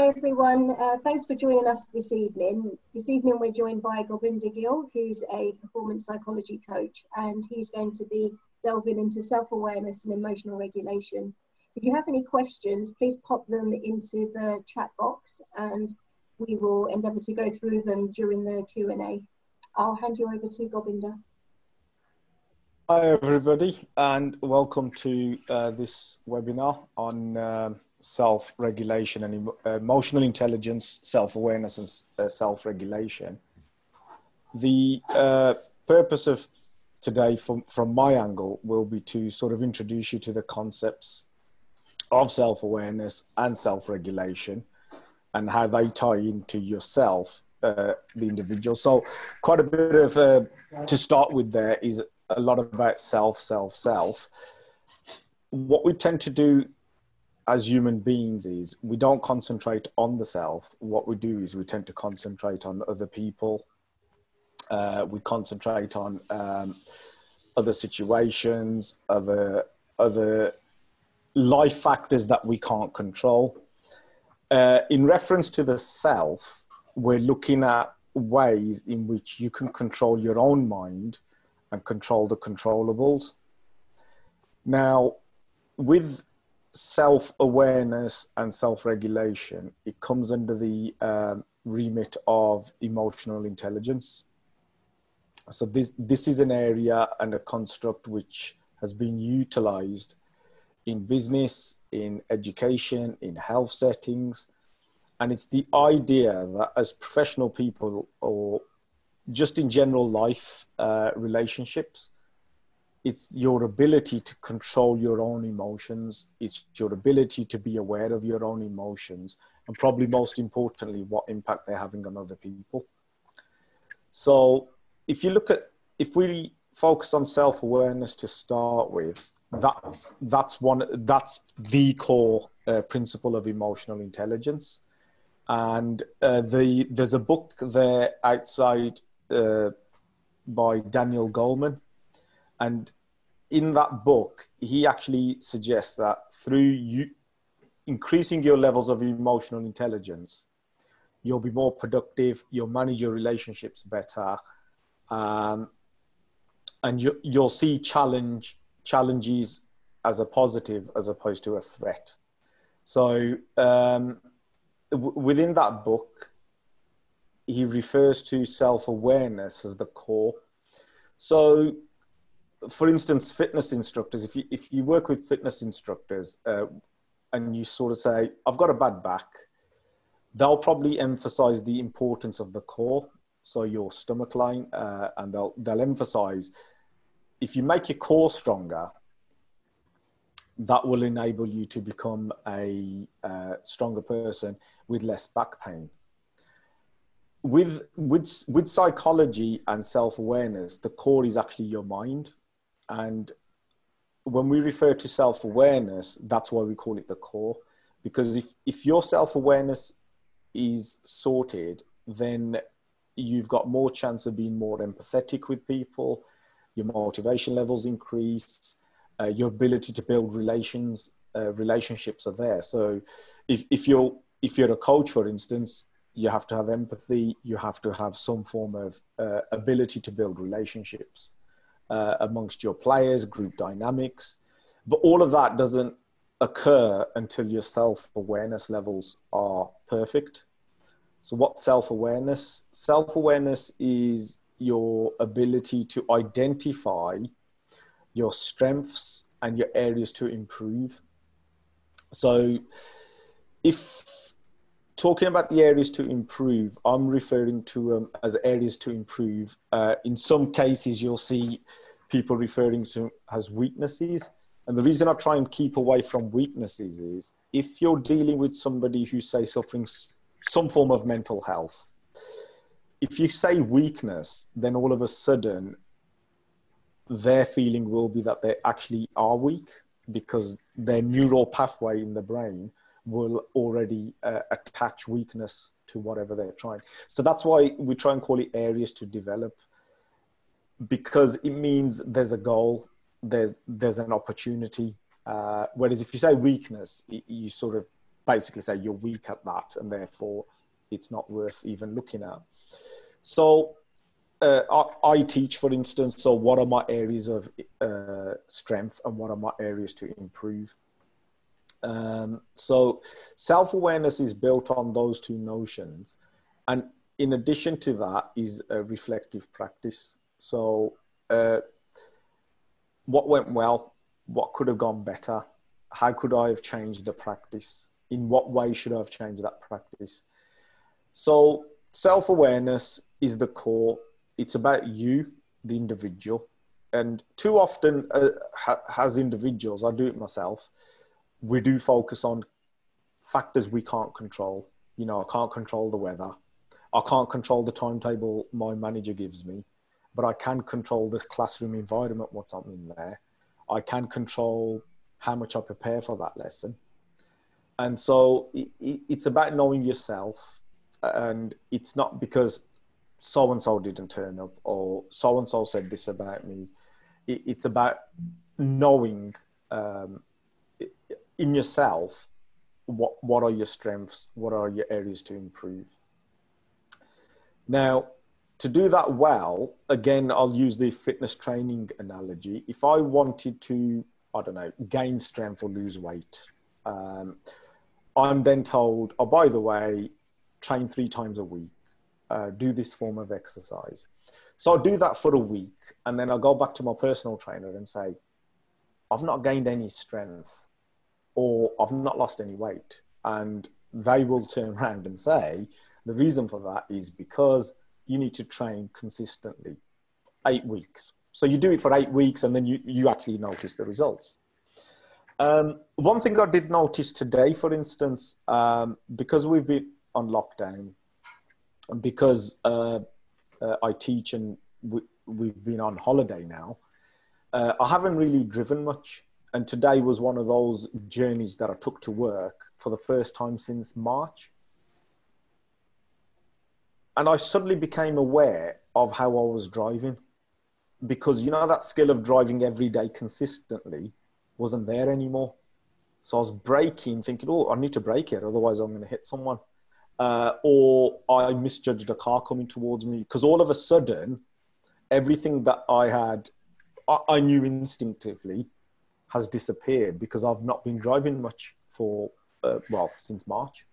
Hi everyone, thanks for joining us this evening. This evening we're joined by Gobinder Gill, who's a performance psychology coach, and he's going to be delving into self-awareness and emotional regulation. If you have any questions, please pop them into the chat box and we will endeavour to go through them during the Q&A. I'll hand you over to Gobinder. Hi everybody, and welcome to this webinar on self-regulation and emotional intelligence, self-awareness and self-regulation. The purpose of today from my angle will be to sort of introduce you to the concepts of self-awareness and self-regulation and how they tie into yourself, the individual. So quite a bit of, to start with there is a lot about self. What we tend to do as human beings is we don't concentrate on the self. What we do is we tend to concentrate on other people. We concentrate on other situations, other life factors that we can't control. In reference to the self, we're looking at ways in which you can control your own mind and control the controllables. Now, with self-awareness and self-regulation, it comes under the remit of emotional intelligence. So this is an area and a construct which has been utilized in business, in education, in health settings. And it's the idea that as professional people or just in general life relationships, it's your ability to control your own emotions. It's your ability to be aware of your own emotions, and probably most importantly, what impact they're having on other people. So if we focus on self-awareness to start with, that's the core principle of emotional intelligence. And there's a book there outside by Daniel Goleman, and in that book he actually suggests that through increasing your levels of emotional intelligence, you'll be more productive, you'll manage your relationships better, and you'll see challenges as a positive as opposed to a threat. So within that book, he refers to self-awareness as the core. So, for instance, fitness instructors, if you work with fitness instructors and you sort of say, I've got a bad back, they'll probably emphasize the importance of the core, so your stomach line, and they'll emphasize, if you make your core stronger, that will enable you to become a stronger person with less back pain. With psychology and self-awareness, the core is actually your mind. And when we refer to self-awareness, that's why we call it the core. Because if your self-awareness is sorted, then you've got more chance of being more empathetic with people, your motivation levels increase, your ability to build relationships are there. So if you're a coach, for instance, you have to have empathy, you have to have some form of ability to build relationships amongst your players, group dynamics. But all of that doesn't occur until your self-awareness levels are perfect. So what's self-awareness? Self-awareness is your ability to identify your strengths and your areas to improve. So if talking about the areas to improve, I'm referring to as areas to improve. In some cases, you'll see people referring to as weaknesses. And the reason I try and keep away from weaknesses is if you're dealing with somebody who's, say, suffering some form of mental health, if you say weakness, then all of a sudden their feeling will be that they actually are weak because their neural pathway in the brain will already attach weakness to whatever they're trying. So that's why we try and call it areas to develop, because it means there's a goal, there's an opportunity. Whereas if you say weakness, you sort of basically say you're weak at that, and therefore it's not worth even looking at. So I teach, for instance, so what are my areas of strength and what are my areas to improve? So self-awareness is built on those two notions. And in addition to that is a reflective practice. So what went well? What could have gone better? How could I have changed the practice? In what way should I have changed that practice? So self-awareness is the core. It's about you, the individual. And too often as individuals, I do it myself, we do focus on factors we can't control. You know, I can't control the weather. I can't control the timetable my manager gives me, but I can control the classroom environment, what's up in there. I can control how much I prepare for that lesson. And so it's about knowing yourself, and it's not because so-and-so didn't turn up or so-and-so said this about me. It's about knowing in yourself, what are your strengths? What are your areas to improve? Now, to do that well, again, I'll use the fitness training analogy. If I wanted to, I don't know, gain strength or lose weight, I'm then told, oh, by the way, train 3 times a week, do this form of exercise. So I'll do that for a week, and then I'll go back to my personal trainer and say, I've not gained any strength, or I've not lost any weight. And they will turn around and say, the reason for that is because you need to train consistently, 8 weeks. So you do it for 8 weeks, and then you actually notice the results. One thing I did notice today, for instance, because we've been on lockdown, because I teach and we've been on holiday now, I haven't really driven much. And today was one of those journeys that I took to work for the first time since March. And I suddenly became aware of how I was driving, because, you know, that skill of driving every day consistently wasn't there anymore. So I was braking, thinking, oh, I need to brake here, otherwise I'm going to hit someone. Or I misjudged a car coming towards me, because all of a sudden, everything that I knew instinctively has disappeared, because I've not been driving much for, since March.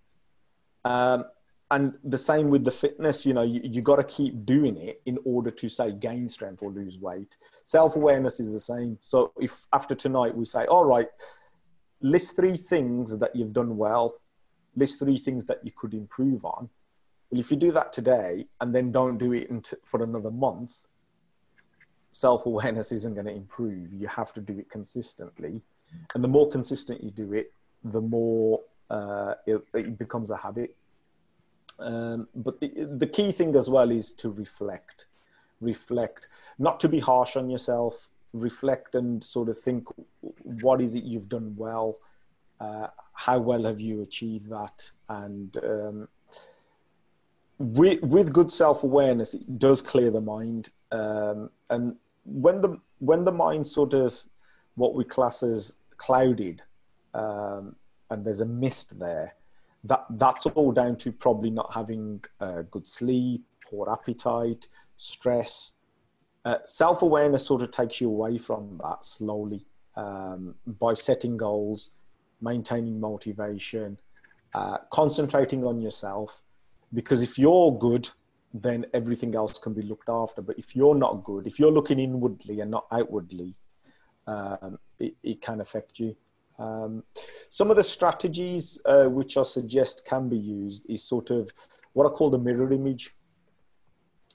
And the same with the fitness, you know, you got to keep doing it in order to, say, gain strength or lose weight. Self-awareness is the same. So if after tonight we say, all right, list 3 things that you've done well, list 3 things that you could improve on. Well, if you do that today and then don't do it for another month, self-awareness isn't going to improve. You have to do it consistently. And the more consistent you do it, the more it becomes a habit. But the key thing as well is to reflect, not to be harsh on yourself, reflect and sort of think, what is it you've done well? How well have you achieved that? And with good self-awareness, it does clear the mind. And when the mind sort of what we class as clouded, and there's a mist there, that's all down to probably not having good sleep, poor appetite, stress. Self-awareness sort of takes you away from that slowly, by setting goals, maintaining motivation, concentrating on yourself. Because if you're good, then everything else can be looked after. But if you're not good, if you're looking inwardly and not outwardly, it can affect you. Some of the strategies which I suggest can be used is sort of what I call the mirror image.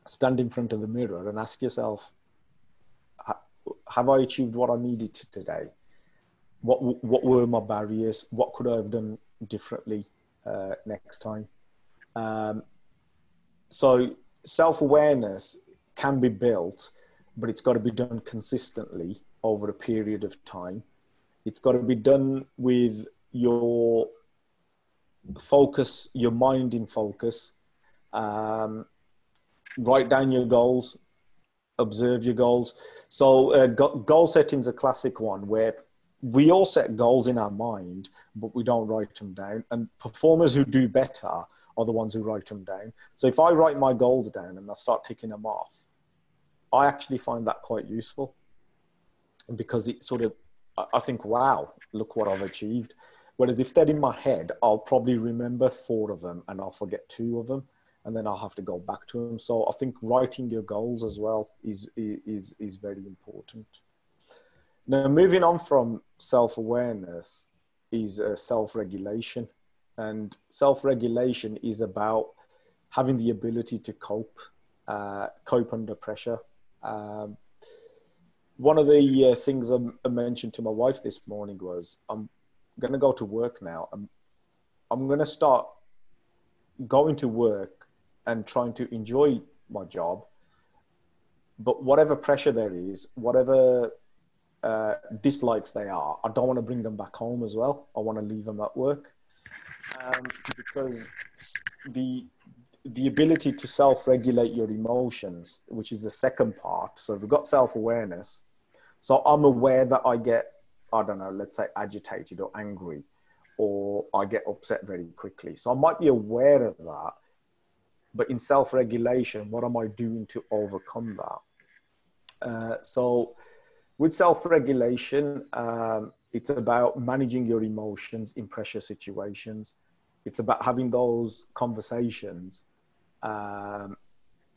Stand in front of the mirror and ask yourself, have I achieved what I needed to today? What were my barriers? What could I have done differently next time? So self-awareness can be built, but it's got to be done consistently over a period of time. It's got to be done with your focus, your mind in focus. Write down your goals, observe your goals. So goal setting is a classic one where we all set goals in our mind, but we don't write them down. And performers who do better are the ones who write them down. So if I write my goals down and I start ticking them off, I actually find that quite useful, because it sort of, I think, wow, look what I've achieved. Whereas if they're in my head, I'll probably remember 4 of them and I'll forget 2 of them, and then I'll have to go back to them. So I think writing your goals as well is very important. Now, moving on from self-awareness is self-regulation. And self-regulation is about having the ability to cope under pressure. One of the things I mentioned to my wife this morning was, I'm going to go to work now. I'm going to start going to work and trying to enjoy my job. But whatever pressure there is, whatever dislikes they are, I don't want to bring them back home as well. I want to leave them at work. Because the ability to self-regulate your emotions, which is the second part. So we've got self-awareness. So I'm aware that I get, I don't know, let's say agitated or angry, or I get upset very quickly. So I might be aware of that, but in self-regulation, what am I doing to overcome that? So with self-regulation, it's about managing your emotions in pressure situations. It's about having those conversations,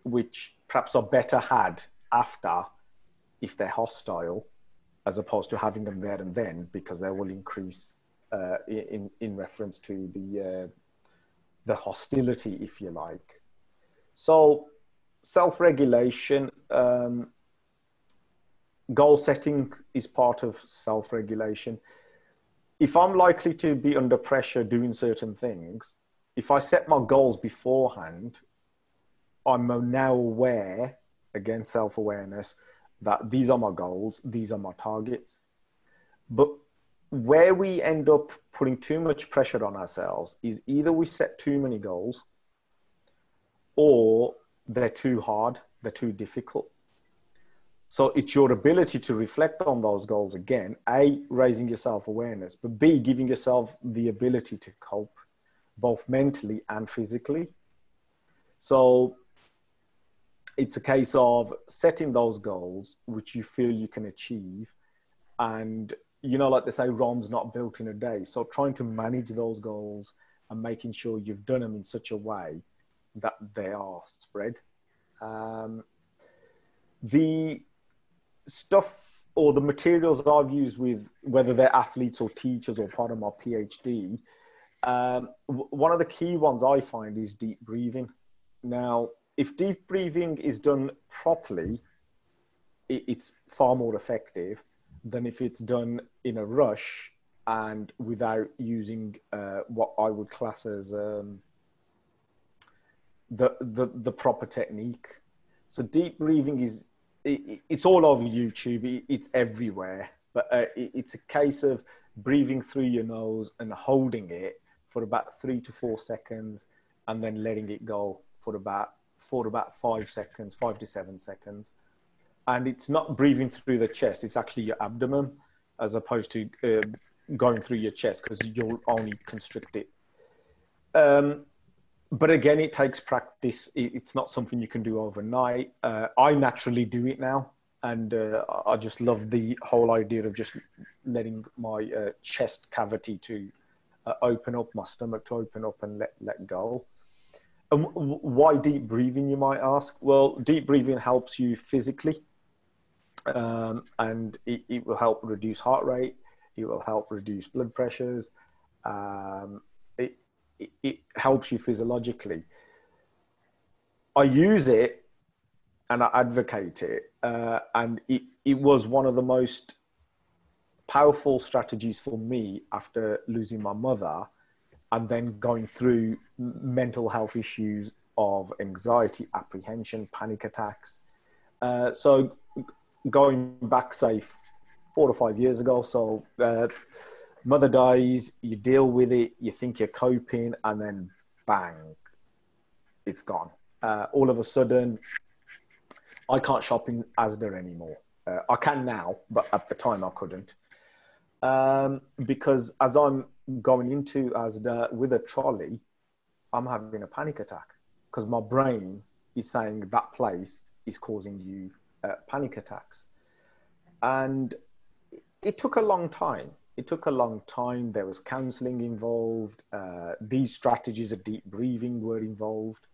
which perhaps are better had after, if they're hostile, as opposed to having them there and then, because they will increase in reference to the hostility, if you like. So self-regulation, goal setting is part of self-regulation. If I'm likely to be under pressure doing certain things, if I set my goals beforehand, I'm now aware, again, self-awareness, that these are my goals, these are my targets. But where we end up putting too much pressure on ourselves is either we set too many goals, or they're too hard, they're too difficult. So it's your ability to reflect on those goals again, A, raising your self-awareness, but B, giving yourself the ability to cope, both mentally and physically. So it's a case of setting those goals, which you feel you can achieve. And, you know, like they say, Rome's not built in a day. So trying to manage those goals and making sure you've done them in such a way that they are spread. The stuff or the materials I've used with, whether they're athletes or teachers or part of my PhD, one of the key ones I find is deep breathing. Now, if deep breathing is done properly, it's far more effective than if it's done in a rush and without using what I would class as the proper technique. So deep breathing is, it's all over YouTube, it's everywhere, but it's a case of breathing through your nose and holding it for about 3 to 4 seconds, and then letting it go for about 5 seconds, 5 to 7 seconds. And it's not breathing through the chest, it's actually your abdomen, as opposed to going through your chest, because you'll only constrict it. But again, it takes practice. It's not something you can do overnight. I naturally do it now. And I just love the whole idea of just letting my chest cavity to open up, my stomach to open up and let go. And why deep breathing, you might ask? Well, deep breathing helps you physically. And it will help reduce heart rate. It will help reduce blood pressures. It helps you physiologically. I use it and I advocate it. And it was one of the most powerful strategies for me after losing my mother and then going through mental health issues of anxiety, apprehension, panic attacks. So going back, say, 4 or 5 years ago, so mother dies, you deal with it, you think you're coping, and then bang, it's gone. All of a sudden, I can't shop in Asda anymore. I can now, but at the time I couldn't. Because as I'm going into Asda with a trolley, I'm having a panic attack because my brain is saying that place is causing you panic attacks. And it took a long time. It took a long time. There was counseling involved. These strategies of deep breathing were involved.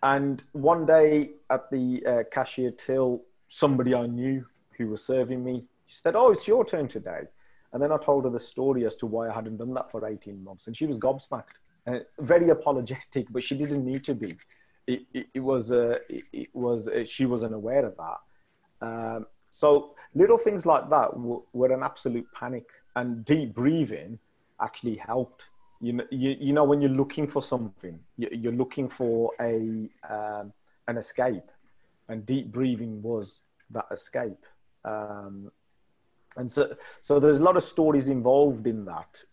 And one day at the cashier till, somebody I knew who was serving me, she said, "Oh, it's your turn today." And then I told her the story as to why I hadn't done that for 18 months. And she was gobsmacked, very apologetic, but she didn't need to be. She wasn't aware of that. So little things like that were an absolute panic, and deep breathing actually helped. You know, when you're looking for something, you're looking for an escape, and deep breathing was that escape. And so there's a lot of stories involved in that.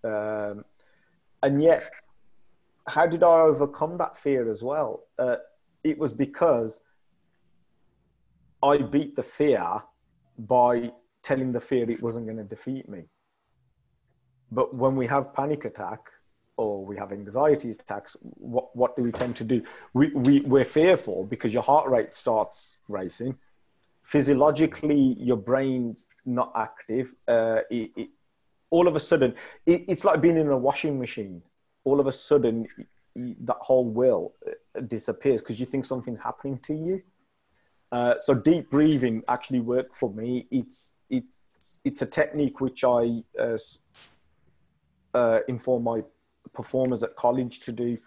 And yet, how did I overcome that fear as well? It was because I beat the fear by telling the fear it wasn't going to defeat me. But when we have panic attack or we have anxiety attacks, what do we tend to do? We're fearful because your heart rate starts racing. Physiologically, your brain's not active. All of a sudden, it's like being in a washing machine. All of a sudden, that whole wheel disappears because you think something's happening to you. So deep breathing actually worked for me. It's a technique which I inform my performers at college to do.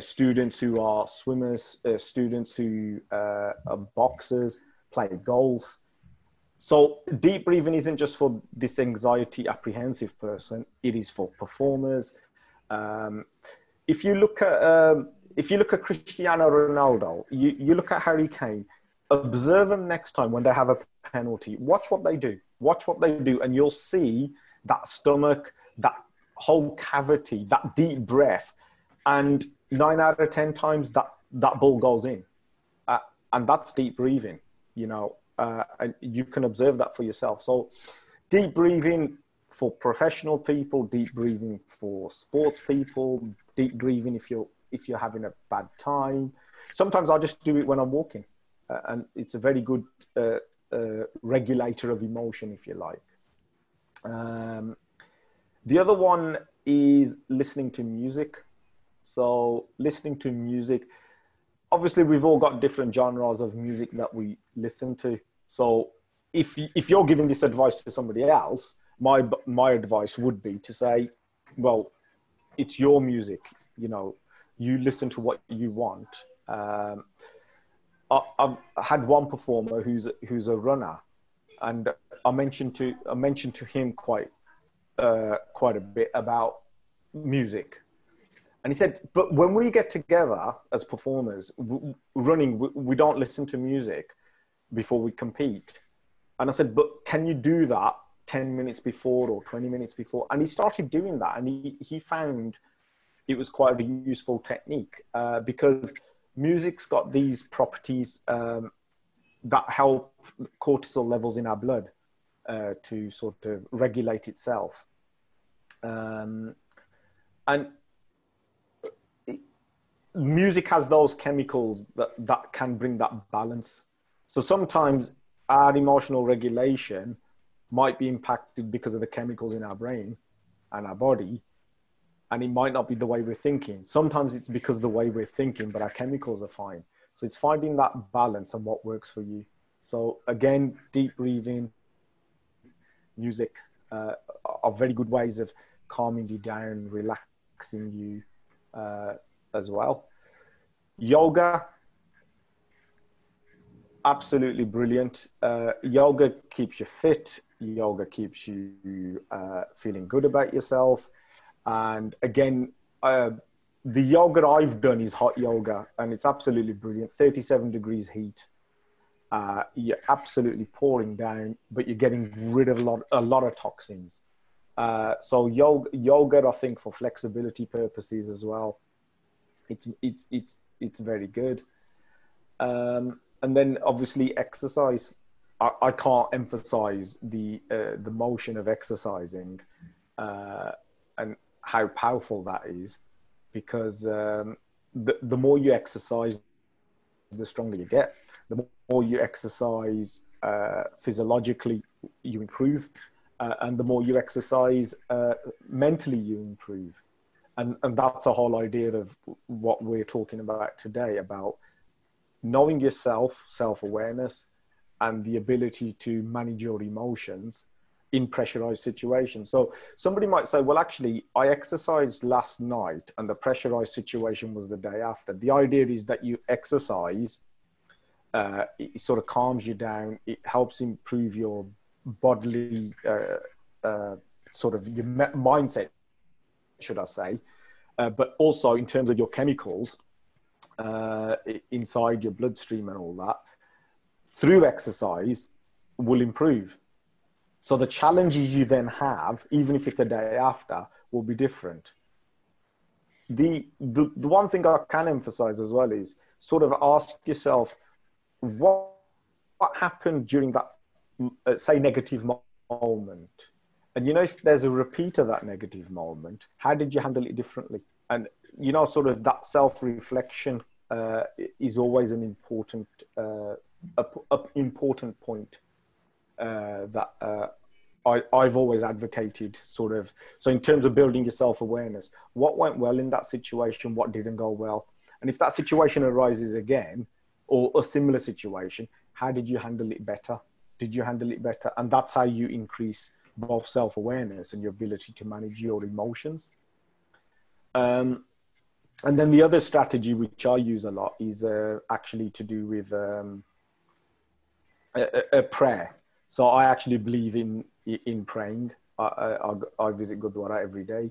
Students who are swimmers, students who are boxers, play golf. So deep breathing isn't just for this anxiety apprehensive person. It is for performers. If you look at Cristiano Ronaldo, you look at Harry Kane, observe them next time when they have a penalty. Watch what they do, and you'll see that stomach, that whole cavity, that deep breath, and 9 out of 10 times that ball goes in, and that's deep breathing. You know, and you can observe that for yourself. So, deep breathing for professional people, deep breathing for sports people, deep breathing if you're having a bad time. Sometimes I just do it when I'm walking, and it's a very good regulator of emotion, if you like. The other one is listening to music. So listening to music, obviously we've all got different genres of music that we listen to. So if you're giving this advice to somebody else, my advice would be to say, well, it's your music, you know, you listen to what you want. I've had one performer who's a runner, and I mentioned to him quite a bit about music. And he said, but when we get together as performers, running, we don't listen to music before we compete. And I said, but can you do that 10 minutes before or 20 minutes before? And he started doing that, and he found it was quite a useful technique because music's got these properties that help cortisol levels in our blood to sort of regulate itself. And music has those chemicals that can bring that balance. So sometimes our emotional regulation might be impacted because of the chemicals in our brain and our body, and it might not be the way we're thinking. Sometimes it's because of the way we're thinking, but our chemicals are fine. So it's finding that balance and what works for you. So again, deep breathing, music are very good ways of calming you down, relaxing you as well. Yoga, absolutely brilliant. Yoga keeps you fit. Yoga keeps you feeling good about yourself. And again, the yoga I've done is hot yoga, and it's absolutely brilliant. 37 degrees heat. You're absolutely pouring down, but you're getting rid of a lot of toxins. So yoga, I think, for flexibility purposes as well, it's very good. And then obviously exercise. I can't emphasize the motion of exercising and how powerful that is, because the more you exercise, the stronger you get. The more you exercise physiologically, you improve, and the more you exercise mentally, you improve. And that's the whole idea of what we're talking about today, about knowing yourself, self-awareness, and the ability to manage your emotions in pressurized situations. So somebody might say, well, actually, I exercised last night and the pressurized situation was the day after. The idea is that you exercise, it sort of calms you down. It helps improve your bodily sort of your mindset, should I say, but also in terms of your chemicals inside your bloodstream and all that, through exercise will improve. So the challenges you then have, even if it's a day after, will be different. The one thing I can emphasize as well is sort of ask yourself, what happened during that, say, negative moment? And, you know, if there's a repeat of that negative moment, how did you handle it differently? And, you know, sort of that self-reflection is always an important, important point that I've always advocated, sort of. So in terms of building your self-awareness, what went well in that situation, what didn't go well? And if that situation arises again, or a similar situation, how did you handle it better? Did you handle it better? And that's how you increase both self-awareness and your ability to manage your emotions. And then the other strategy, which I use a lot, is actually to do with a prayer. So I actually believe in praying. I visit Gurdwara every day,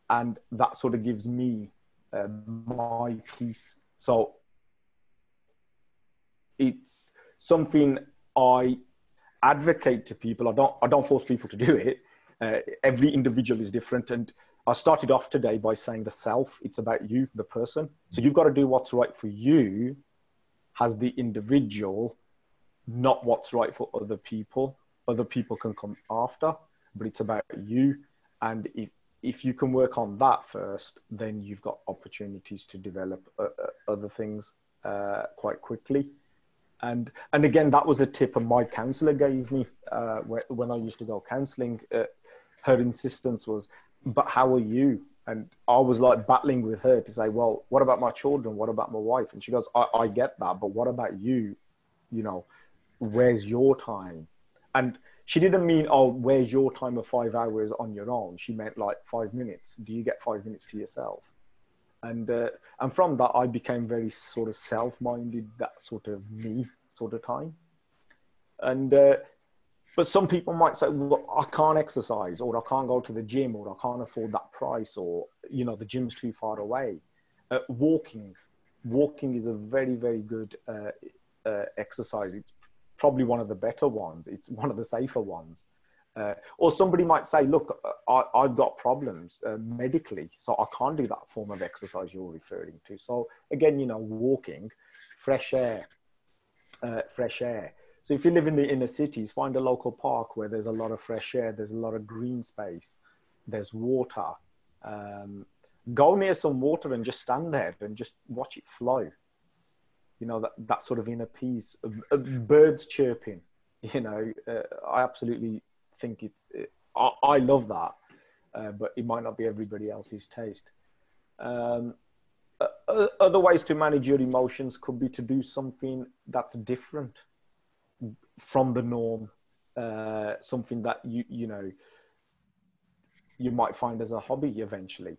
and that sort of gives me my peace. So it's something I advocate to people. I don't force people to do it. Every individual is different, and I started off today by saying the self. It's about you, the person. So you've got to do what's right for you as the individual, not what's right for other people. Other people can come after, but it's about you. And if you can work on that first, then you've got opportunities to develop other things quite quickly. And again, that was a tip my counselor gave me when I used to go counselling. Her insistence was, but how are you? And I was like battling with her to say, well, what about my children? What about my wife? And she goes, I get that, but what about you? You know, where's your time? And she didn't mean, oh, where's your time of 5 hours on your own? She meant like 5 minutes. Do you get 5 minutes to yourself? And from that, I became very sort of self-minded, that sort of me sort of time. And but some people might say, well, I can't exercise, or I can't go to the gym, or I can't afford that price, or, you know, the gym's too far away. Walking is a very, very good exercise. It's probably one of the better ones. It's one of the safer ones. Or somebody might say, look, I've got problems medically, so I can't do that form of exercise you're referring to. So again, you know, walking, fresh air. So if you live in the inner cities, find a local park where there's a lot of fresh air, there's a lot of green space, there's water. Go near some water and just stand there and just watch it flow. You know, that sort of inner peace, birds chirping, you know, I absolutely think I love that, but it might not be everybody else's taste. Other ways to manage your emotions could be to do something that's different from the norm, something that you know, you might find as a hobby eventually.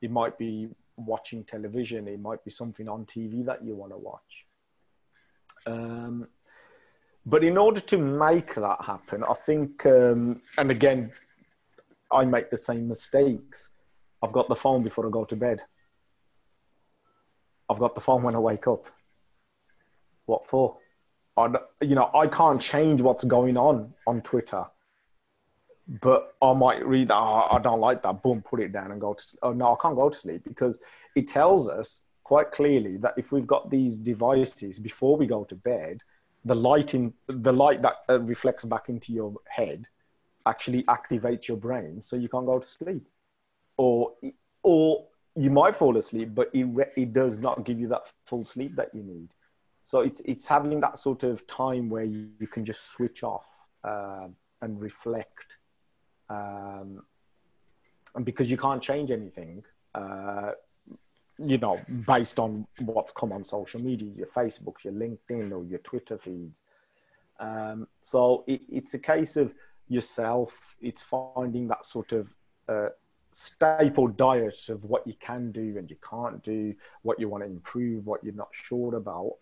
It might be watching television. It might be something on TV that you want to watch. But in order to make that happen, I think, and again, I make the same mistakes. I've got the phone before I go to bed. I've got the phone when I wake up. What for? You know, I can't change what's going on Twitter, but I might read that, oh, I don't like that, boom, put it down and go to sleep. Oh, no, I can't go to sleep, because it tells us quite clearly that if we've got these devices before we go to bed, the light that reflects back into your head actually activates your brain, so you can't go to sleep, or you might fall asleep, but it does not give you that full sleep that you need. So it's having that sort of time where you can just switch off and reflect, and because you can't change anything, based on what's come on social media, your Facebook, your LinkedIn, or your Twitter feeds. So it's a case of yourself. It's finding that sort of staple diet of what you can do and you can't do, what you want to improve, what you're not sure about.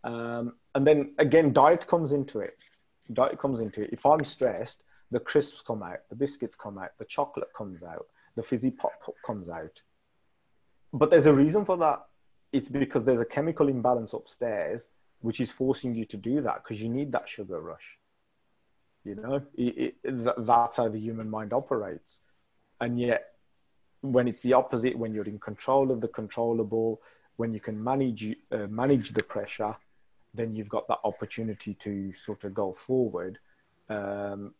And then again, diet comes into it. If I'm stressed, the crisps come out, the biscuits come out, the chocolate comes out, the fizzy pop comes out. But there's a reason for that. It's because there's a chemical imbalance upstairs, which is forcing you to do that because you need that sugar rush. That's how the human mind operates. And yet, when it's the opposite, when you're in control of the controllable, when you can manage the pressure, then you've got that opportunity to sort of go forward, with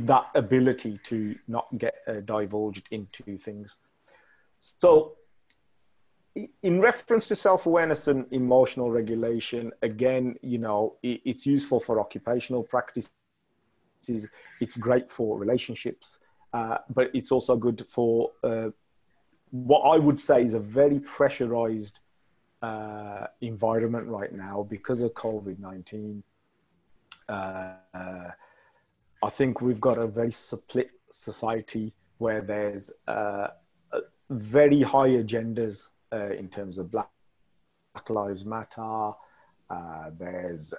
that ability to not get divulged into things. So in reference to self-awareness and emotional regulation, again, it's useful for occupational practices. It's great for relationships, but it's also good for what I would say is a very pressurized environment right now because of COVID-19. I think we've got a very split society where there's very high agendas in terms of Black Lives Matter. There's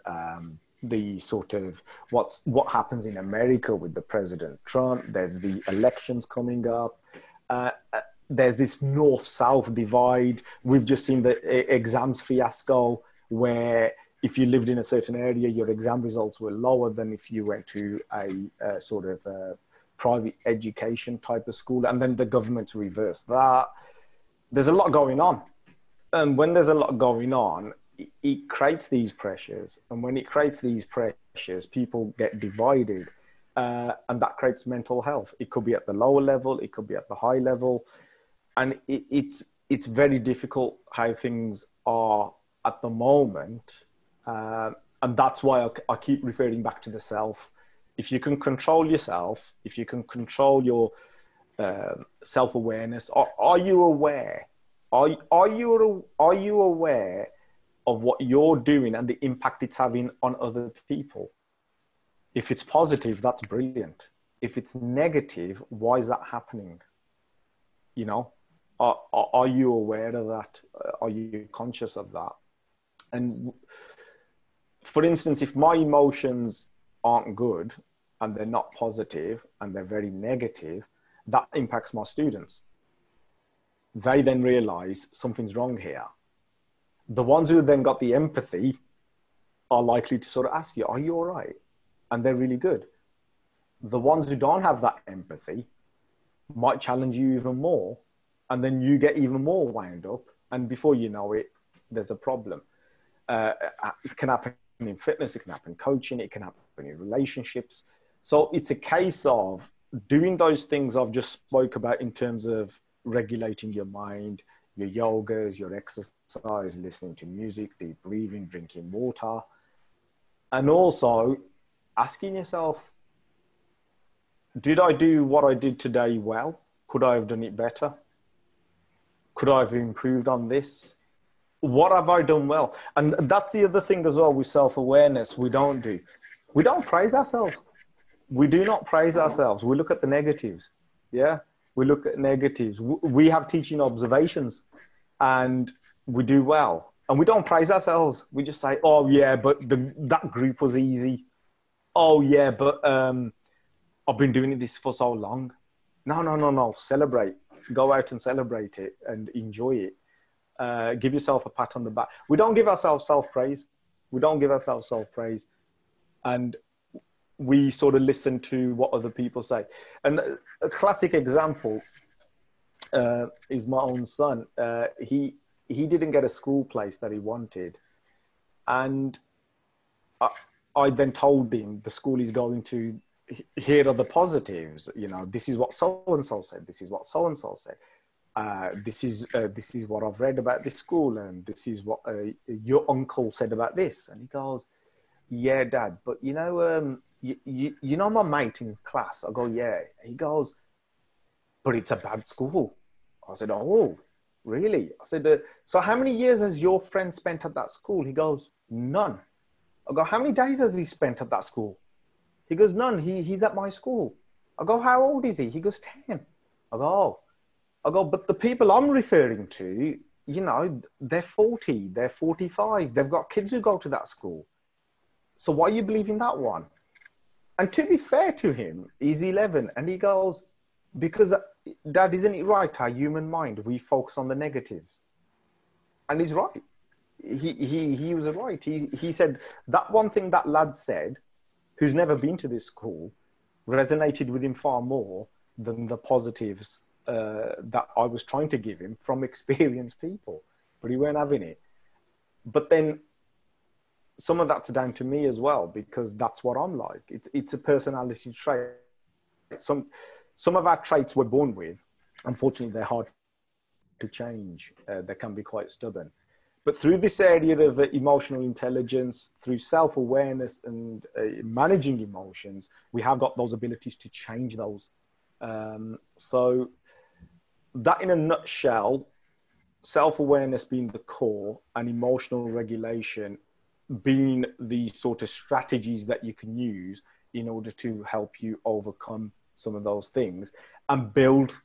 the sort of what happens in America with the President Trump. There's the elections coming up. There's this north-south divide. We've just seen the exams fiasco where if you lived in a certain area, your exam results were lower than if you went to a sort of private education type of school. And then the government's reversed that. There's a lot going on. And when there's a lot going on, it creates these pressures. And when it creates these pressures, people get divided. And that creates mental health. It could be at the lower level. It could be at the high level. And it's very difficult how things are at the moment. And that's why I keep referring back to the self. If you can control yourself, if you can control your self-awareness, are you aware? Are you aware of what you're doing and the impact it's having on other people? If it's positive, that's brilliant. If it's negative, why is that happening? Are you aware of that? Are you conscious of that? And for instance, if my emotions aren't good and they're not positive and they're very negative, that impacts my students. They then realize something's wrong here. The ones who then got the empathy are likely to sort of ask you, are you all right? And they're really good. The ones who don't have that empathy might challenge you even more. And then you get even more wound up. And before you know it, there's a problem. It can happen in fitness, it can happen in coaching, it can happen in relationships. So it's a case of doing those things I've just spoke about in terms of regulating your mind, your yogas, your exercise, listening to music, deep breathing, drinking water. And also asking yourself, did I do what I did today well? Could I have done it better? Could I have improved on this? What have I done well? And that's the other thing as well with self-awareness we don't do. We don't praise ourselves. We do not praise ourselves. We look at the negatives. Yeah. We look at negatives. We have teaching observations and we do well. And we don't praise ourselves. We just say, oh yeah, but that group was easy. Oh yeah, but I've been doing this for so long. No. Celebrate. Go out and celebrate it and enjoy it. Give yourself a pat on the back. We don't give ourselves self-praise. And we sort of listen to what other people say. And a classic example is my own son. He didn't get a school place that he wanted. And I, I then told him the school is going to, here are the positives. You know, this is what so and so said. This is what so and so said. This is what I've read about this school, and this is what your uncle said about this. And he goes, "Yeah, Dad, but you know, you know my mate in class." I go, "Yeah." He goes, "But it's a bad school." I said, "Oh, really?" I said, "So how many years has your friend spent at that school?" He goes, "None." I go, "How many days has he spent at that school?" He goes, "None. He's at my school." I go, "How old is he?" He goes, 10. I go, "Oh." I go, "But the people I'm referring to, you know, they're 40, they're 45. They've got kids who go to that school. So why are you believing that one?" And to be fair to him, he's 11. And he goes, "Because, Dad, isn't it right? Our human mind, we focus on the negatives." And he's right. He was right. He said that one thing that lad said, who's never been to this school, resonated with him far more than the positives that I was trying to give him from experienced people. But he weren't having it. But then some of that's down to me as well, because that's what I'm like. It's a personality trait. Some of our traits we're born with, unfortunately, they're hard to change. They can be quite stubborn. But through this area of emotional intelligence, through self-awareness and managing emotions, we have got those abilities to change those. So that in a nutshell, self-awareness being the core and emotional regulation being the sort of strategies that you can use in order to help you overcome some of those things and build,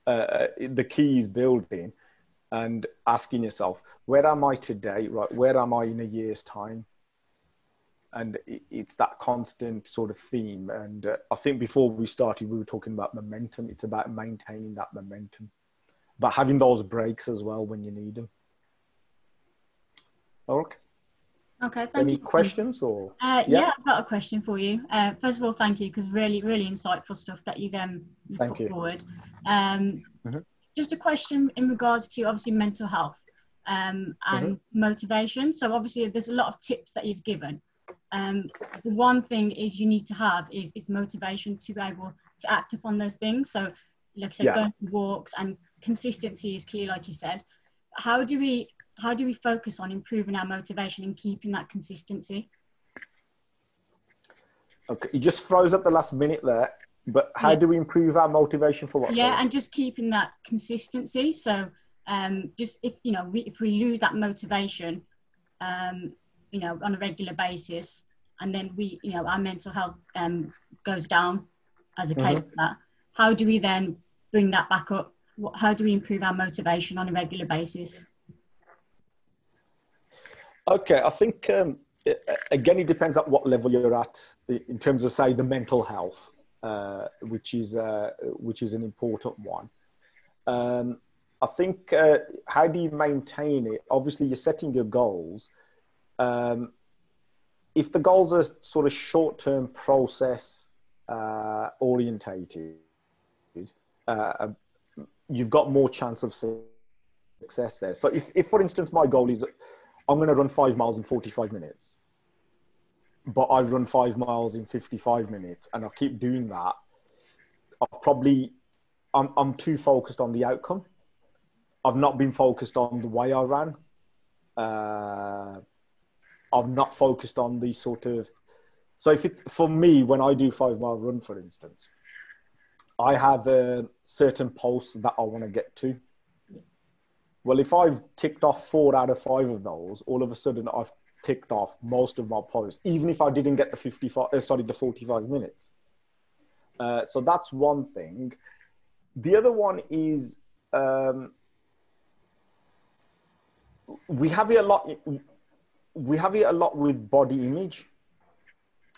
the key is building and asking yourself, where am I today? Right? Where am I in a year's time? And it's that constant sort of theme. And I think before we started, we were talking about momentum. It's about maintaining that momentum, but having those breaks as well when you need them. Okay. Okay, thank Any you. questions or? Yeah, I've got a question for you. First of all, thank you, because really, really insightful stuff that you've Thank put you. forward. Mm-hmm. Just a question in regards to obviously mental health and motivation. So obviously there's a lot of tips that you've given. The one thing is you need to have is motivation to be able to act upon those things. So like I said, going for walks, and consistency is key, like you said. How do we focus on improving our motivation and keeping that consistency? Okay, you just froze at the last minute there, but how do we improve our motivation for what? Yeah, and just keeping that consistency. So just if we lose that motivation on a regular basis, and then our mental health goes down as a case of that, how do we then bring that back up? How do we improve our motivation on a regular basis? Okay, I think again it depends at what level you're at in terms of, say, the mental health, which is an important one. I think how do you maintain it? Obviously, you're setting your goals. If the goals are sort of short-term process orientated, you've got more chance of success there. So if for instance, my goal is I'm going to run 5 miles in 45 minutes, but I run 5 miles in 55 minutes and I keep doing that, I'm too focused on the outcome. I've not been focused on the way I ran. I've not focused on the sort of, so for me, when I do 5 mile run, for instance, I have certain posts that I want to get to. Well, if I've ticked off 4 out of 5 of those, all of a sudden I've ticked off most of my posts, even if I didn't get the 45 minutes. So that's one thing. The other one is we have it a lot. We have it a lot with body image.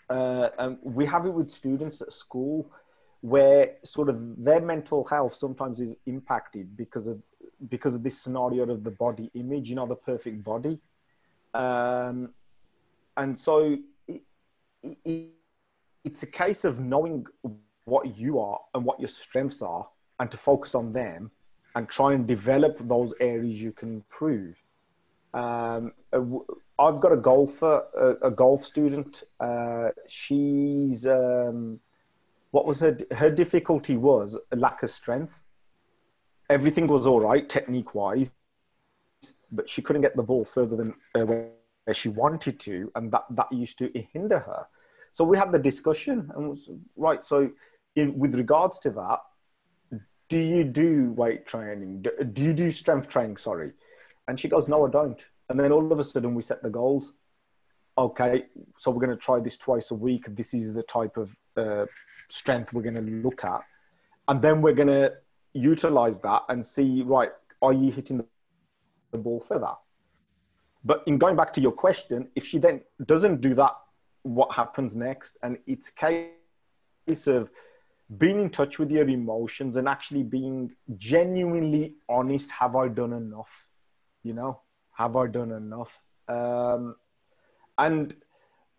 And we have it with students at school, where sort of their mental health sometimes is impacted because of this scenario of the body image, the perfect body. And so it's a case of knowing what you are and what your strengths are, and to focus on them and try and develop those areas you can improve. I've got a golfer, a golf student. She's what was her difficulty was a lack of strength. Everything was all right technique wise, but she couldn't get the ball further than where she wanted to, and that used to hinder her. So we had the discussion, and was right. So, with regards to that, do you do weight training? Do you do strength training? Sorry, and she goes, no, I don't. And then all of a sudden, we set the goals. Okay, so we're going to try this twice a week. This is the type of strength we're going to look at, and then we're going to utilize that and see, right, are you hitting the ball further? But in going back to your question, if she then doesn't do that, what happens next? And it's a case of being in touch with your emotions and actually being genuinely honest. Have I done enough? You know, have I done enough? And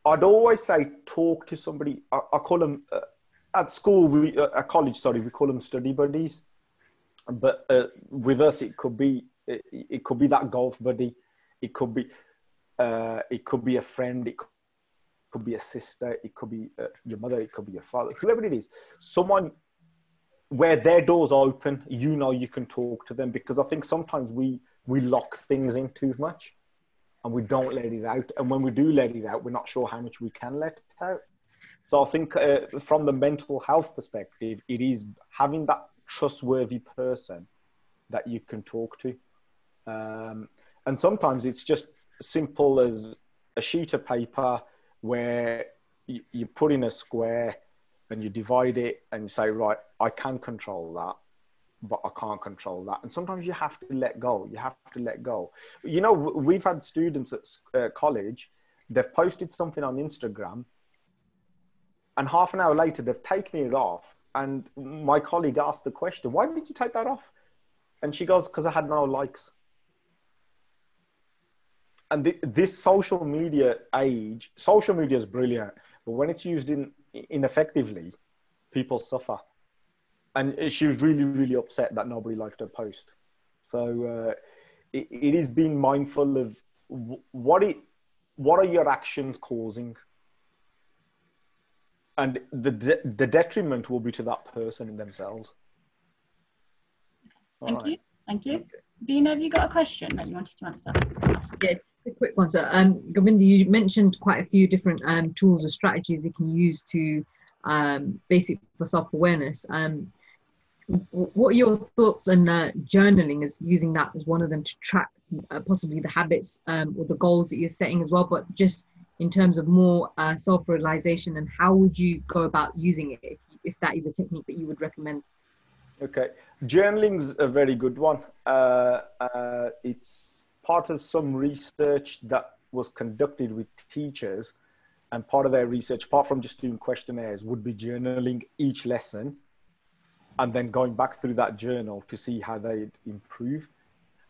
I'd always say, talk to somebody. I call them at school, at college, sorry, we call them study buddies. But with us, it could be that golf buddy. It could be a friend. It could be a sister. It could be your mother. It could be your father. Whoever it is, someone where their doors open. You know, you can talk to them, because I think sometimes we lock things in too much, and we don't let it out. And when we do let it out, we're not sure how much we can let it out. So I think from the mental health perspective, it is having that trustworthy person that you can talk to. And sometimes it's just simple as a sheet of paper where you put in a square and you divide it and you say, right, I can control that, but I can't control that. And sometimes you have to let go. You have to let go. You know, we've had students at college, they've posted something on Instagram, and half an hour later, they've taken it off. And my colleague asked the question, why did you take that off? And she goes, because I had no likes. And this social media age, social media is brilliant, but when it's used ineffectively, people suffer. And she was really, really upset that nobody liked her post. So it is being mindful of what are your actions causing? And the detriment will be to that person themselves. Thank you. Thank you. Bina, have you got a question that you wanted to answer? Yeah, a quick one, sir. Gobinder, you mentioned quite a few different tools or strategies you can use to basic for self-awareness. What are your thoughts on journaling, as using that as one of them to track possibly the habits or the goals that you're setting as well, but just in terms of more self-realization, and how would you go about using it if that is a technique that you would recommend? Okay, journaling's a very good one. It's part of some research that was conducted with teachers, and part of their research, apart from just doing questionnaires, would be journaling each lesson and then going back through that journal to see how they'd improve.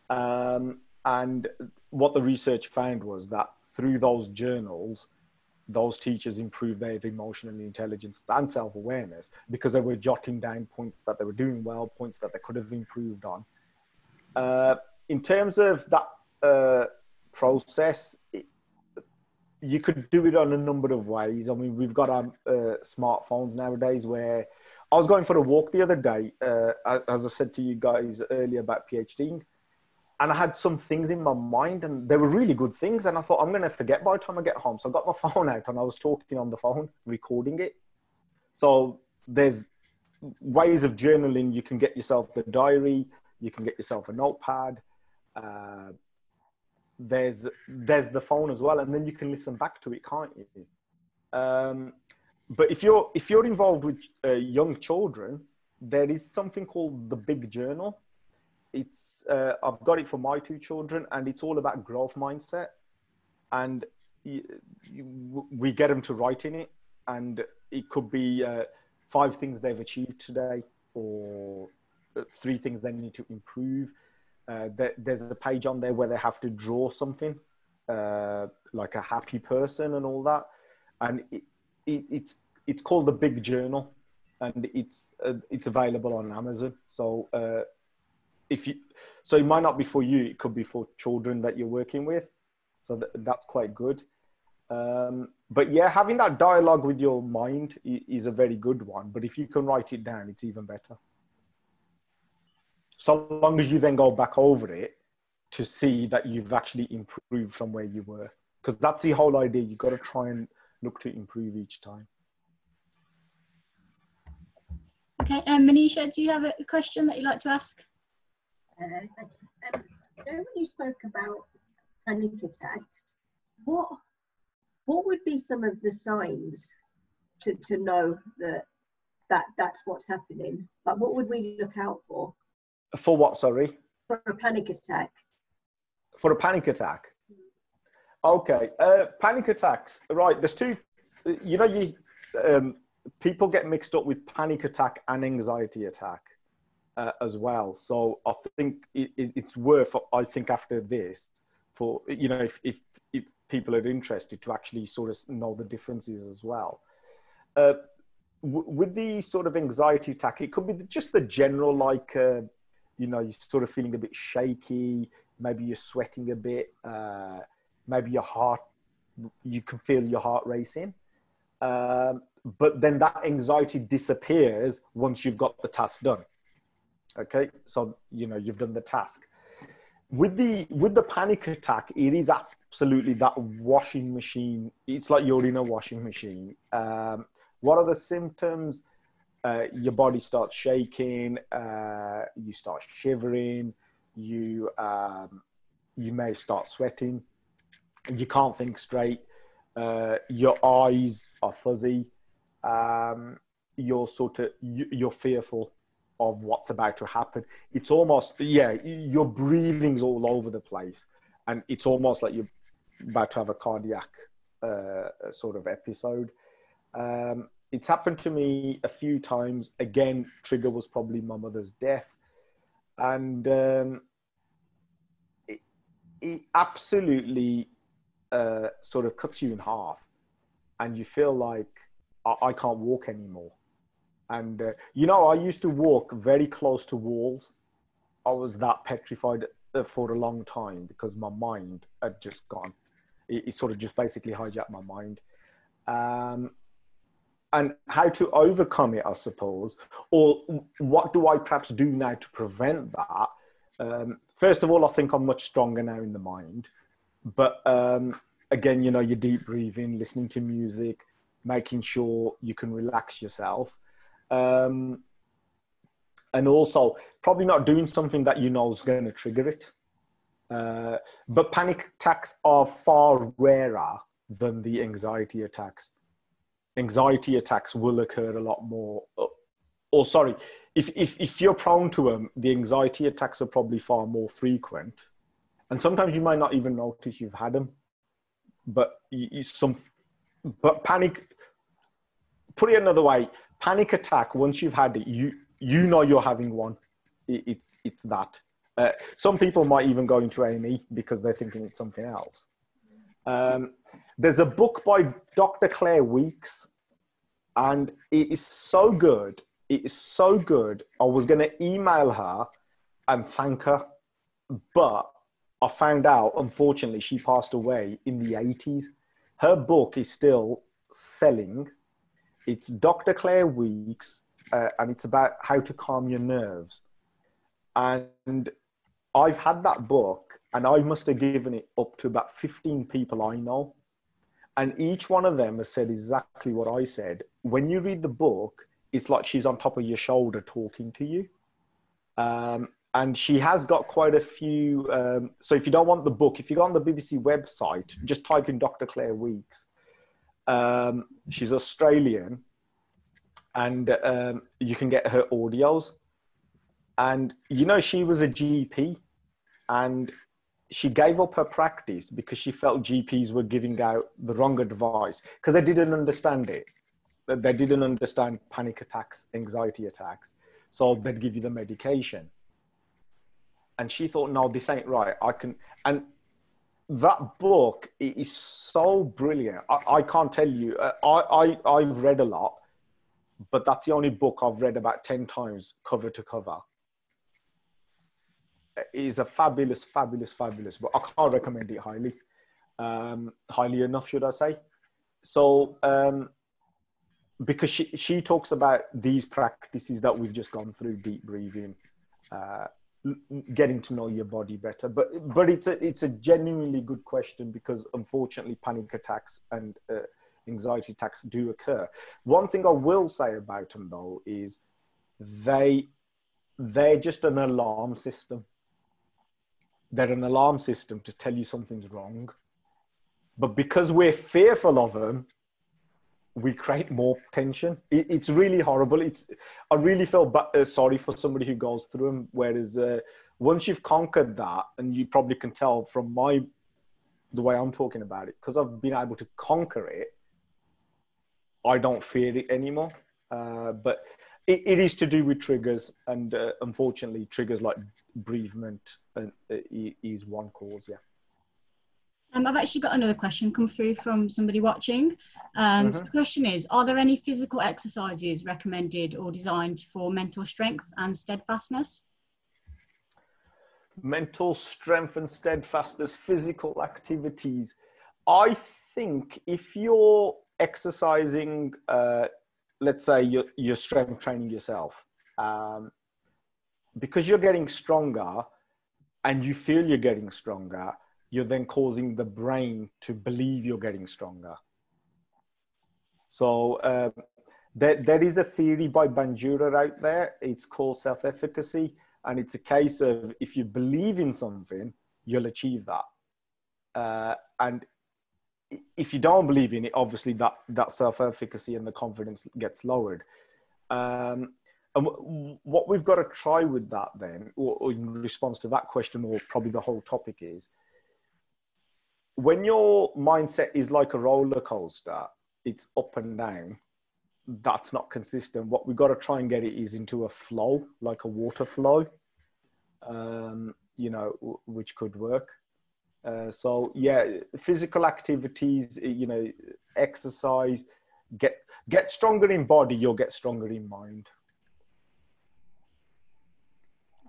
And what the research found was that through those journals, those teachers improved their emotional intelligence and self-awareness, because they were jotting down points that they were doing well, points that they could have improved on. In terms of that process, you could do it on a number of ways. I mean, we've got our smartphones nowadays, where I was going for a walk the other day, as I said to you guys earlier about PhDing, and I had some things in my mind, and they were really good things. And I thought, I'm going to forget by the time I get home. So I got my phone out and I was talking on the phone, recording it. So there's ways of journaling. You can get yourself the diary. You can get yourself a notepad. There's the phone as well. And then you can listen back to it, can't you? But if you're involved with young children, there is something called the Big Journal. It's I've got it for my two children, and it's all about growth mindset. And we get them to write in it, and it could be 5 things they've achieved today, or 3 things they need to improve. There's a page on there where they have to draw something, like a happy person and all that. And it's called the Big Journal, and it's available on Amazon. So so it might not be for you, it could be for children that you're working with. So that's quite good. But yeah, having that dialogue with your mind is a very good one. But if you can write it down, it's even better. So long as you then go back over it to see that you've actually improved from where you were. Because that's the whole idea. You've got to try and look to improve each time. Okay, Manisha, do you have a question that you'd like to ask? Thank you. When you spoke about panic attacks, what would be some of the signs to know that's what's happening? Like, what would we look out for? For what, sorry? For a panic attack. For a panic attack? Okay, panic attacks, right, there's two, people get mixed up with panic attack and anxiety attack as well. So I think it's worth, I think after this, for, if people are interested to actually sort of know the differences as well. With the sort of anxiety attack, it could be just the general, like, you're sort of feeling a bit shaky, maybe you're sweating a bit, maybe you can feel your heart racing. But then that anxiety disappears once you've got the task done. Okay, so, you've done the task. With the panic attack, it is absolutely that washing machine. It's like you're in a washing machine. What are the symptoms? Your body starts shaking, you start shivering, you may start sweating, you can't think straight, your eyes are fuzzy, you're fearful of what's about to happen. It's almost, your breathing's all over the place, and it's almost like you're about to have a cardiac sort of episode. It's happened to me a few times. Again, trigger was probably my mother's death. And it absolutely sort of cuts you in half. And you feel like, I can't walk anymore. And, I used to walk very close to walls. I was that petrified for a long time because my mind had just gone. It sort of just basically hijacked my mind. And how to overcome it, I suppose, or what do I perhaps do now to prevent that? First of all, I think I'm much stronger now in the mind. But again, your deep breathing, listening to music, making sure you can relax yourself. And also probably not doing something that is going to trigger it. But panic attacks are far rarer than the anxiety attacks. Anxiety attacks will occur a lot more. Or sorry, if you're prone to them, the anxiety attacks are probably far more frequent. And sometimes you might not even notice you've had them. But but panic, put it another way, panic attack, once you've had it, you know you're having one. It's that. Some people might even go into A&E because they're thinking it's something else. There's a book by Dr. Claire Weeks, and it is so good. It is so good. I was going to email her and thank her, but I found out, unfortunately, she passed away in the 80s. Her book is still selling. It's Dr. Claire Weeks, and it's about how to calm your nerves. And I've had that book, and I must have given it up to about 15 people I know. And each one of them has said exactly what I said. When you read the book, it's like she's on top of your shoulder talking to you. And she has got quite a few. So if you don't want the book, if you go on the BBC website, just type in Dr. Claire Weeks. She's Australian, and you can get her audios. And, she was a GP, and she gave up her practice because she felt GPs were giving out the wrong advice because they didn't understand it. They didn't understand panic attacks, anxiety attacks. So they'd give you the medication. And she thought, no, this ain't right. And that book is so brilliant. I can't tell you, I've read a lot, but that's the only book I've read about 10 times cover to cover. is a fabulous, fabulous, fabulous book. I can't recommend it highly enough, should I say. So, because she talks about these practices that we've just gone through, deep breathing, getting to know your body better. But it's a genuinely good question, because unfortunately panic attacks and anxiety attacks do occur. One thing I will say about them though is they're just an alarm system. They're an alarm system to tell you something's wrong. But because we're fearful of them, we create more tension. It's really horrible. I really feel sorry for somebody who goes through them. Whereas once you've conquered that, and you probably can tell from the way I'm talking about it, because I've been able to conquer it, I don't fear it anymore. But it is to do with triggers, and unfortunately, triggers like bereavement is one cause. Yeah. I've actually got another question come through from somebody watching. So the question is, are there any physical exercises recommended or designed for mental strength and steadfastness? Mental strength and steadfastness, physical activities. I think if you're exercising, let's say you're strength training yourself, because you're getting stronger and you feel you're getting stronger, you're then causing the brain to believe you're getting stronger. So there is a theory by Bandura out there. It's called self-efficacy. And it's a case of, if you believe in something, you'll achieve that. And if you don't believe in it, obviously that self-efficacy and the confidence gets lowered. And what we've got to try with that then, or in response to that question, or probably the whole topic, is when your mindset is like a roller coaster, it's up and down, that's not consistent. What we've got to try and get it is into a flow, like a water flow, which could work. So yeah, physical activities, exercise, get stronger in body, you'll get stronger in mind.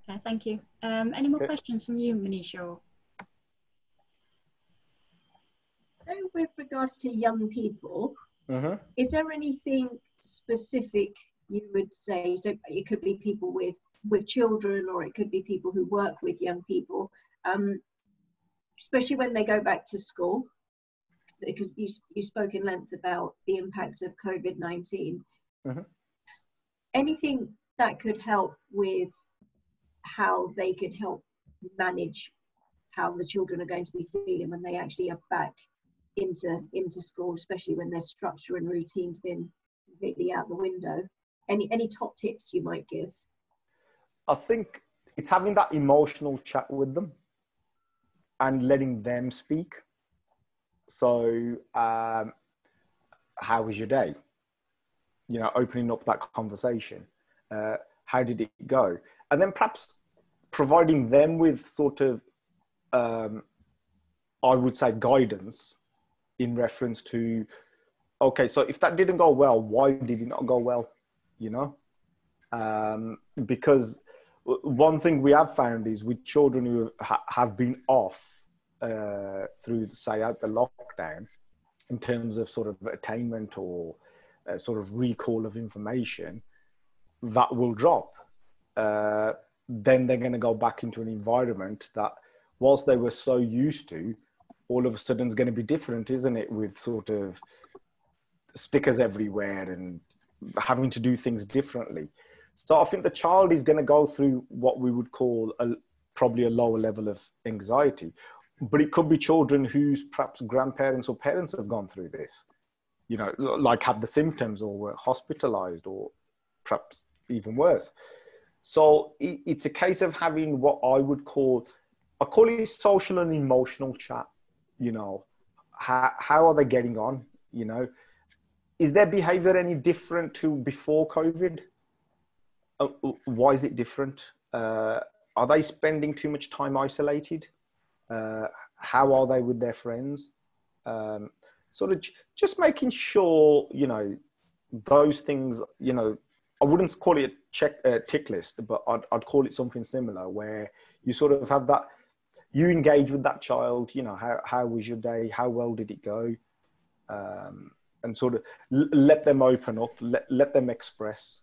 Okay, thank you. Any more questions from you, Manisha? With regards to young people, is there anything specific you would say? So it could be people with children, or it could be people who work with young people, especially when they go back to school, because you spoke in length about the impact of COVID-19. Anything that could help with how they could help manage how the children are going to be feeling when they actually are back into school, especially when their structure and routine's been completely out the window. Any top tips you might give? I think it's having that emotional chat with them and letting them speak. So, how was your day? Opening up that conversation. How did it go? And then perhaps providing them with sort of, I would say, guidance in reference to, okay, so if that didn't go well, why did it not go well? Because one thing we have found is with children who have been off through, say, out the lockdown, in terms of sort of attainment or sort of recall of information, that will drop. Then they're going to go back into an environment that, whilst they were so used to, all of a sudden is going to be different, isn't it? With sort of stickers everywhere and having to do things differently. So I think the child is going to go through what we would call probably a lower level of anxiety, but it could be children whose perhaps grandparents or parents have gone through this, like had the symptoms or were hospitalized, or perhaps even worse. So it's a case of having what I call it social and emotional chat. How are they getting on? Is their behavior any different to before COVID? Why is it different? Are they spending too much time isolated? How are they with their friends? Sort of just making sure, those things, I wouldn't call it a tick list, but I'd call it something similar, where you sort of have that, you engage with that child, you know, how was your day? How well did it go? And sort of let them open up, let them express.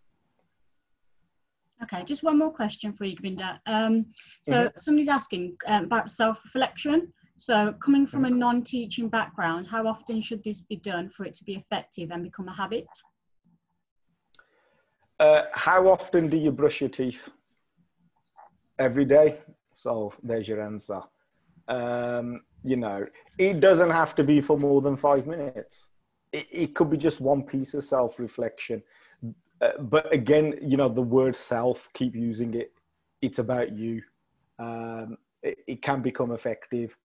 Okay, just one more question for you, Gobinder. So somebody's asking about self-reflection. So coming from a non-teaching background, how often should this be done for it to be effective and become a habit? How often do you brush your teeth? Every day. So there's your answer. You know, it doesn't have to be for more than 5 minutes. It could be just one piece of self-reflection. But again, you know, the word self, keep using it. It's about you. It can become effective.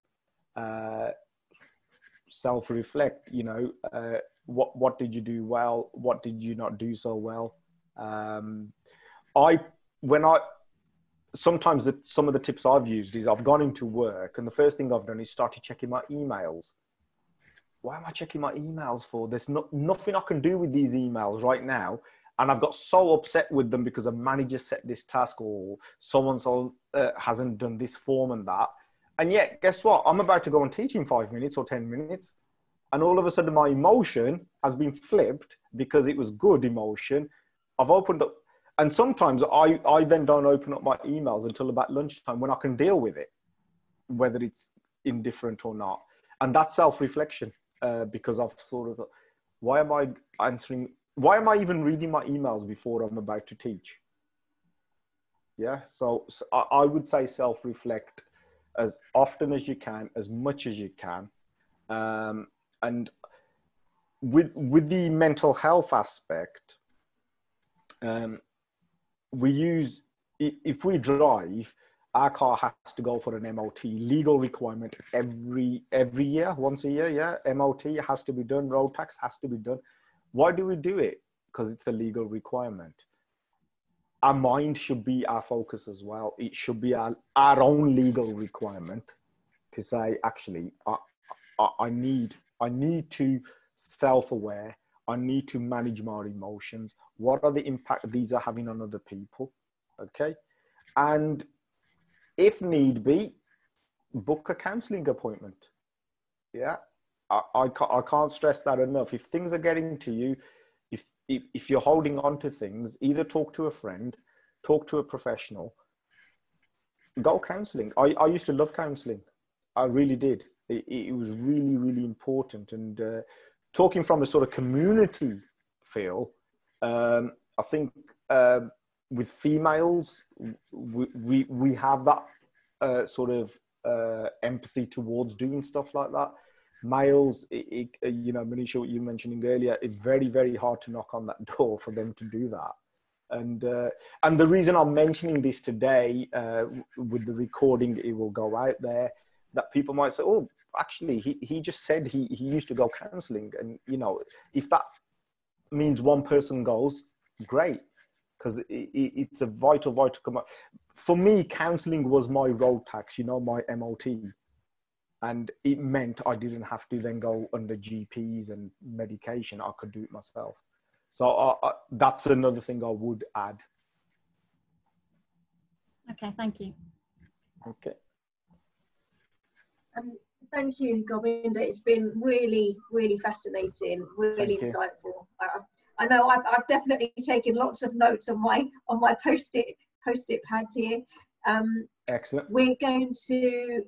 Self-reflect, you know, what did you do well? What did you not do so well? Sometimes some of the tips I've used is I've gone into work and the first thing I've done is started checking my emails. Why am I checking my emails for? There's nothing I can do with these emails right now. And I've got so upset with them because a manager set this task or someone hasn't done this form and that. And yet, guess what? I'm about to go and teach in 5 minutes or 10 minutes. And all of a sudden my emotion has been flipped because it was good emotion. I've opened up. And sometimes I then don't open up my emails until about lunchtime when I can deal with it, whether it's indifferent or not. And that's self-reflection because I've sort of thought, why am I even reading my emails before I'm about to teach? Yeah, so I would say self-reflect as often as you can, as much as you can. And with the mental health aspect, if we drive, our car has to go for an MOT, legal requirement every year, once a year. Yeah, MOT has to be done, road tax has to be done. Why do we do it? Because it's a legal requirement. Our mind should be our focus as well. It should be our own legal requirement to say, actually, I need to self-aware. I need to manage my emotions. What are the impact these are having on other people? Okay. And if need be, book a counseling appointment. Yeah. I can't stress that enough. If things are getting to you, if you're holding on to things, either talk to a friend, talk to a professional, go counseling. I used to love counseling. I really did. It was really, really important. And talking from a sort of community feel, I think with females, we have that sort of empathy towards doing stuff like that. Males, you know, Manisha, what you were mentioning earlier, it's very, very hard to knock on that door for them to do that. And the reason I'm mentioning this today, with the recording, it will go out there, that people might say, oh, actually, he just said he used to go counseling. And, you know, if that means one person goes, great, because it's a vital come up. For me, counseling was my road tax, you know, my MOT. And it meant I didn't have to then go under GPs and medication. I could do it myself. So that's another thing I would add. Okay, thank you. Okay. Thank you, Gobinder. It's been really, really fascinating, really insightful. I know I've definitely taken lots of notes on my post-it pads here. Excellent. We're going to.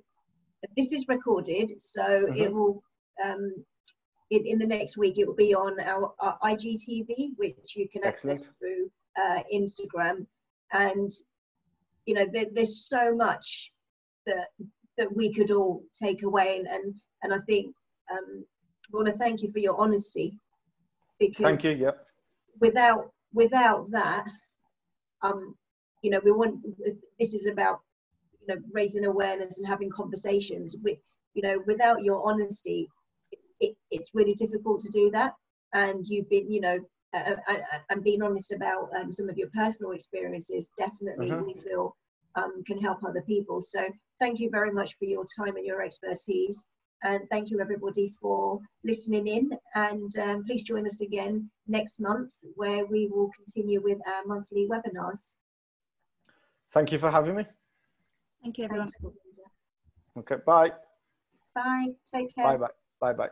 This is recorded, so it will. In the next week, it will be on our IGTV, which you can access through Instagram. And you know, there's so much that we could all take away, and I think I want to thank you for your honesty, because thank you. Yeah. Without that, you know, this is about, you know, raising awareness and having conversations with, you know, without your honesty, it's really difficult to do that. And you've been, you know, and being honest about some of your personal experiences, definitely we feel can help other people. So thank you very much for your time and your expertise. And thank you everybody for listening in. And please join us again next month, where we will continue with our monthly webinars. Thank you for having me. Thank you, everyone. Thanks, Gobinder. Okay, bye. Bye. Take care. Bye bye. Bye bye.